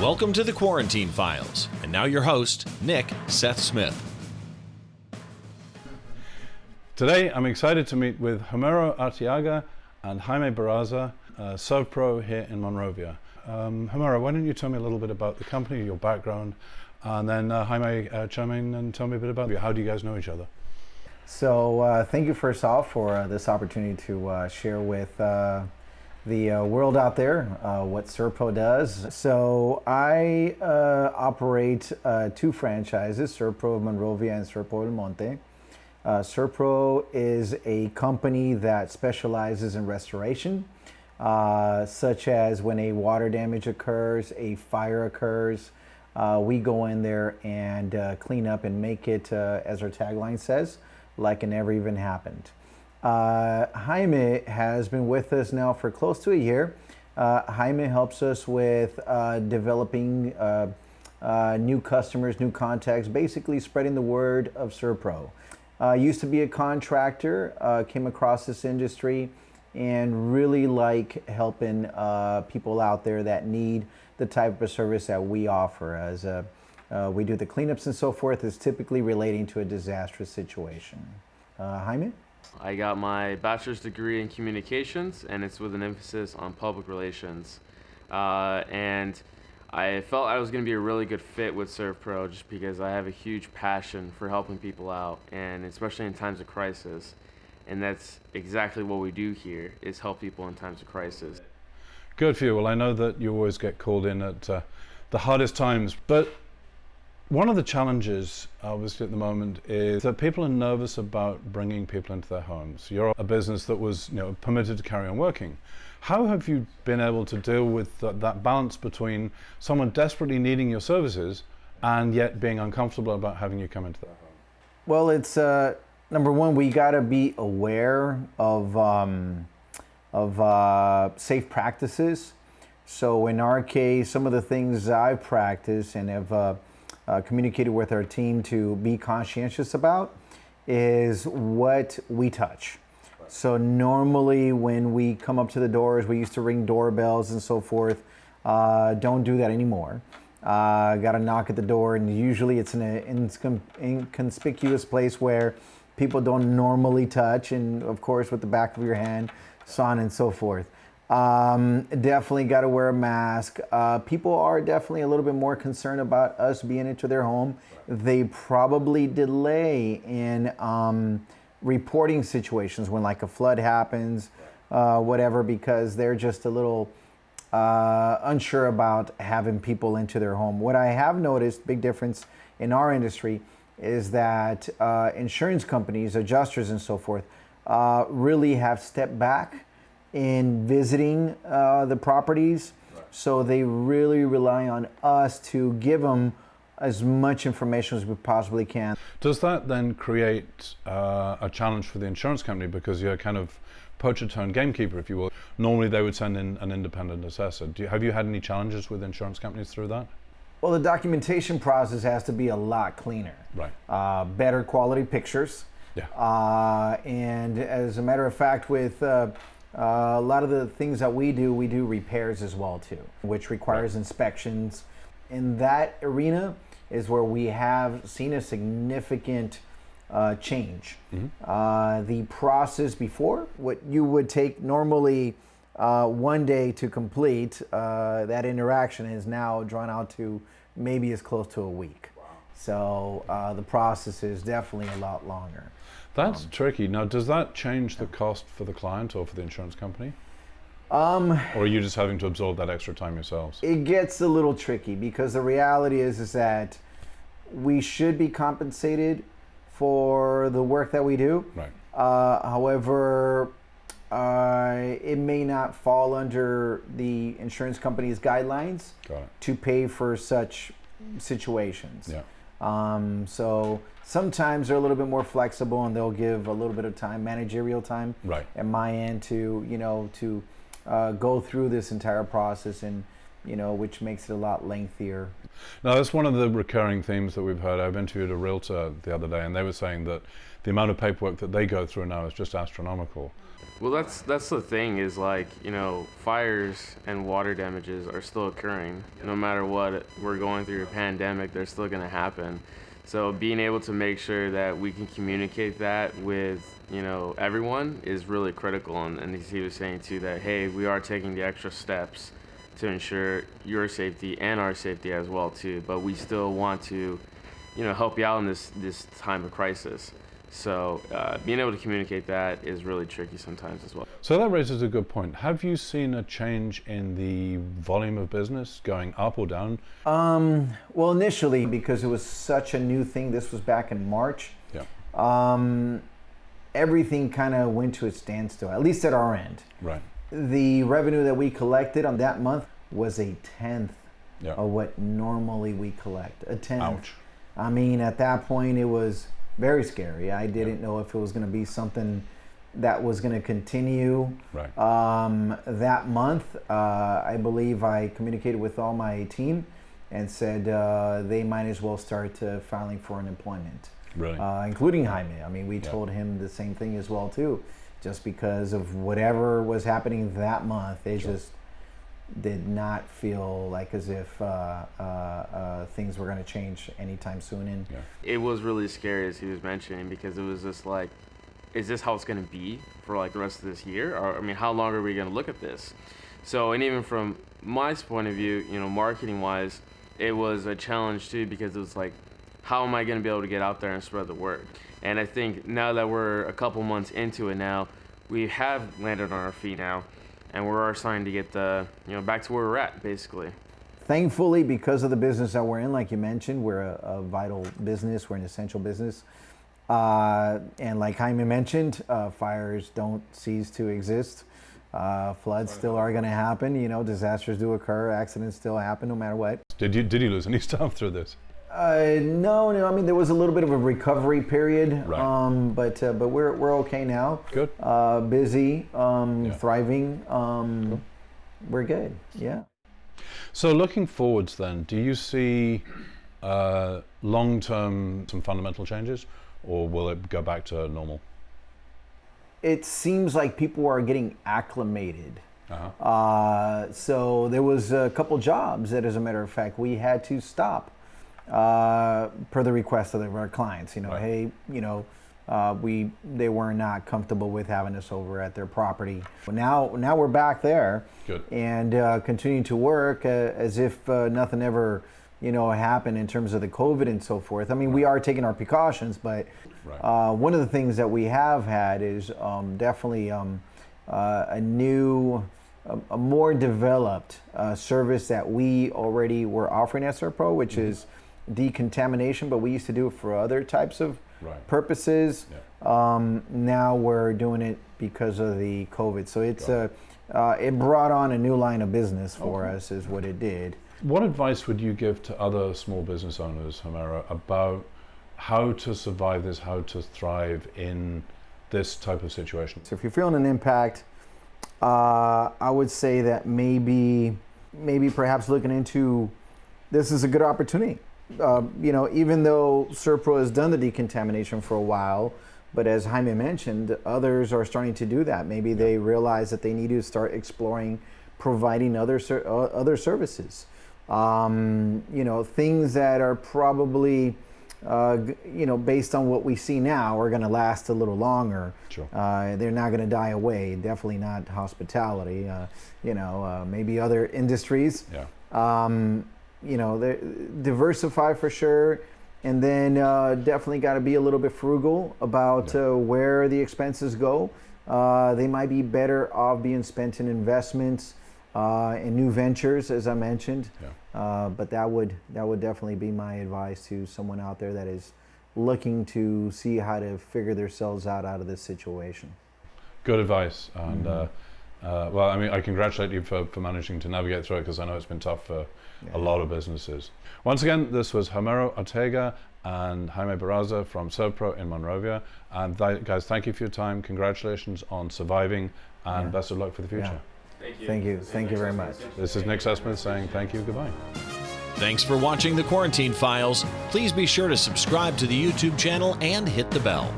Welcome to the Quarantine Files, and now your host, Nick Seth Smith. Today, I'm excited to meet with Homero Arteaga and Jaime Barraza, ServPro here in Monrovia. Homero, why don't you tell me a little bit about the company, your background, and then Jaime, chime in and tell me a bit about you. How do you guys know each other? So thank you first off for this opportunity to share with the world out there what ServPro does. So I operate two franchises, ServPro of Monrovia and ServPro del Monte. ServPro is a company that specializes in restoration, such as when a water damage occurs, a fire occurs, we go in there and clean up and make it, as our tagline says, like it never even happened. Jaime has been with us now for close to a year. Jaime helps us with developing new customers, new contacts, basically spreading the word of ServPro. Used to be a contractor, came across this industry and really like helping people out there that need the type of service that we offer. As we do the cleanups and so forth, is typically relating to a disastrous situation. Jaime? I got my bachelor's degree in communications, and it's with an emphasis on public relations. And I felt I was going to be a really good fit with ServPro just because I have a huge passion for helping people out, and especially in times of crisis. And that's exactly what we do here, is help people in times of crisis. Good for you. Well, I know that you always get called in at the hardest times, but one of the challenges, obviously, at the moment is that people are nervous about bringing people into their homes. You're a business that was, permitted to carry on working. How have you been able to deal with that balance between someone desperately needing your services and yet being uncomfortable about having you come into their home? Well, it's number one, we got to be aware of safe practices. So in our case, some of the things I've practiced and have communicated with our team to be conscientious about is what we touch. So normally when we come up to the doors, we used to ring doorbells and so forth. Don't do that anymore. Got to knock at the door, and usually it's in an inconspicuous place where people don't normally touch, and of course with the back of your hand, so on and so forth. Definitely got to wear a mask. People are definitely a little bit more concerned about us being into their home. They probably delay in reporting situations when like a flood happens, whatever, because they're just a little unsure about having people into their home. What I have noticed, big difference in our industry, is that insurance companies, adjusters and so forth, really have stepped back in visiting the properties. Right. So they really rely on us to give them as much information as we possibly can. Does that then create a challenge for the insurance company, because you're kind of poacher-turned gamekeeper, if you will? Normally they would send in an independent assessor. Have you had any challenges with insurance companies through that? Well, the documentation process has to be a lot cleaner. Right. Better quality pictures. Yeah. And as a matter of fact, with a lot of the things that we do repairs as well too, which requires inspections. In that arena is where we have seen a significant change. Mm-hmm. The process before, what you would take normally 1 day to complete, that interaction is now drawn out to maybe as close to a week. Wow. So the process is definitely a lot longer. That's tricky. Now, does that change the cost for the client or for the insurance company? Or are you just having to absorb that extra time yourselves? It gets a little tricky because the reality is that we should be compensated for the work that we do. Right. However, it may not fall under the insurance company's guidelines to pay for such situations. Yeah. So sometimes they're a little bit more flexible and they'll give a little bit of time, managerial time, right, at my end to go through this entire process, and which makes it a lot lengthier. Now, that's one of the recurring themes that we've heard. I've interviewed a realtor the other day, and they were saying that the amount of paperwork that they go through now is just astronomical. Well, that's the thing is like, fires and water damages are still occurring. No matter what we're going through a pandemic, they're still going to happen. So being able to make sure that we can communicate that with, everyone is really critical. And he was saying too that, hey, we are taking the extra steps to ensure your safety and our safety as well too. But we still want to, help you out in this time of crisis. So being able to communicate that is really tricky sometimes as well. So that raises a good point. Have you seen a change in the volume of business going up or down? Well, initially, because it was such a new thing, this was back in March, everything kind of went to a standstill, at least at our end. Right. The revenue that we collected on that month was a tenth of what normally we collect. A tenth. Ouch. I mean, at that point, it was very scary. I didn't know if it was going to be something that was going to continue. Right. That month, I believe I communicated with all my team and said they might as well start filing for unemployment. Really? Including Jaime. I mean, we told him the same thing as well too, just because of whatever was happening that month. It just did not feel like as if things were going to change anytime soon. And it was really scary, as he was mentioning, because it was just like, is this how it's going to be for like the rest of this year? Or, I mean, how long are we going to look at this? So, and even from my point of view, marketing wise, it was a challenge too, because it was like, how am I going to be able to get out there and spread the word? And I think now that we're a couple months into it now, we have landed on our feet now, and we're starting to get back to where we're at, basically. Thankfully, because of the business that we're in, like you mentioned, we're a vital business, we're an essential business. And like Jaime mentioned, fires don't cease to exist. Floods still are going to happen. Disasters do occur, accidents still happen no matter what. Did you lose any staff through this? No. I mean, there was a little bit of a recovery period, right. But we're okay now. Good. Busy, thriving. Cool. We're good. Yeah. So looking forwards, then, do you see long-term some fundamental changes, or will it go back to normal? It seems like people are getting acclimated. So there was a couple jobs that, as a matter of fact, we had to stop. Per the request of our clients, hey, they were not comfortable with having us over at their property. Now we're back there. Good. And continuing to work as if nothing ever, happened in terms of the COVID and so forth. I mean, we are taking our precautions, but one of the things that we have had is definitely a new, a more developed service that we already were offering at ServPro, which is decontamination, but we used to do it for other types of purposes. Now we're doing it because of the COVID. So it's it brought on a new line of business for us, is what it did. What advice would you give to other small business owners, Homero, about how to survive this, how to thrive in this type of situation? So if you're feeling an impact, I would say that maybe perhaps looking into, this is a good opportunity. Even though ServPro has done the decontamination for a while, but as Jaime mentioned, others are starting to do that. Maybe they realize that they need to start exploring providing other services. Things that are probably, based on what we see now, are going to last a little longer. Sure. They're not going to die away. Definitely not hospitality. Maybe other industries. Diversify for sure, and then definitely got to be a little bit frugal about where the expenses go. They might be better off being spent in investments, in new ventures, as I mentioned. But that would definitely be my advice to someone out there that is looking to see how to figure themselves out of this situation. Good advice, and well, I mean, I congratulate you for managing to navigate through it, because I know it's been tough for a lot of businesses. Once again, this was Homero Arteaga and Jaime Barraza from ServPro in Monrovia. And guys, thank you for your time. Congratulations on surviving, and best of luck for the future. Thank you. Thank you. Thank you very much. This is Nick Seth-Smith saying thank you, goodbye. Thanks for watching The Quarantine Files. Please be sure to subscribe to the YouTube channel and hit the bell.